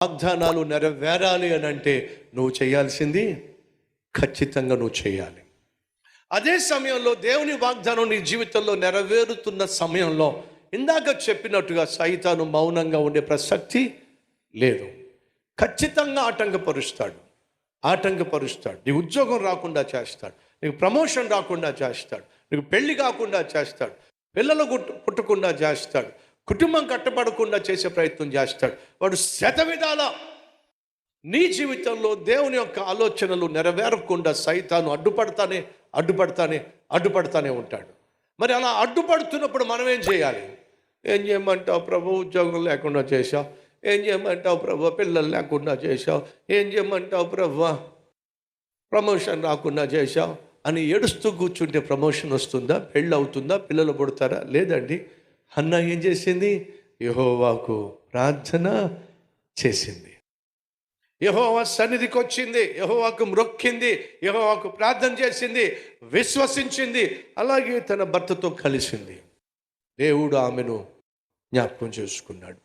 వాగ్దానాలు నెరవేరాలి అని అంటే నువ్వు చేయాల్సింది ఖచ్చితంగా నువ్వు చేయాలి. అదే సమయంలో దేవుని వాగ్దానం నీ జీవితంలో నెరవేరుతున్న సమయంలో ఇందాక చెప్పినట్టుగా సైతాను మౌనంగా ఉండే ప్రసక్తి లేదు. ఖచ్చితంగా ఆటంకపరుస్తాడు. నీ ఉద్యోగం రాకుండా చేస్తాడు, నీకు ప్రమోషన్ రాకుండా చేస్తాడు, నీకు పెళ్లి కాకుండా చేస్తాడు, పిల్లలు పుట్టకుండా చేస్తాడు, కుటుంబం కట్టబడకుండా చేసే ప్రయత్నం చేస్తాడు. వాడు శతవిధాల నీ జీవితంలో దేవుని యొక్క ఆలోచనలు నెరవేరకుండా సైతాను అడ్డుపడతానే ఉంటాడు. మరి అలా అడ్డుపడుతున్నప్పుడు మనం ఏం చేయాలి? ఏం చేయమంటావు ప్రభు? ఉద్యోగం లేకుండా చేశావు. ఏం చేయమంటావు ప్రభు? పిల్లలు లేకుండా చేశావు. ఏం చేయమంటావు ప్రభు? ప్రమోషన్ రాకుండా చేశావు అని ఏడుస్తూ కూర్చుంటే ప్రమోషన్ వస్తుందా? పెళ్ళి అవుతుందా? పిల్లలు పుడతారా? లేదండి. హన్నా ఏం చేసింది? యెహోవాకు ప్రార్థన చేసింది, యెహోవా సన్నిధికి వచ్చింది, యెహోవాకు మ్రొక్కింది, యెహోవాకు ప్రార్థన చేసింది, విశ్వసించింది. అలాగే తన భర్తతో కలిసింది. దేవుడు ఆమెను జ్ఞాపకం చేసుకున్నాడు.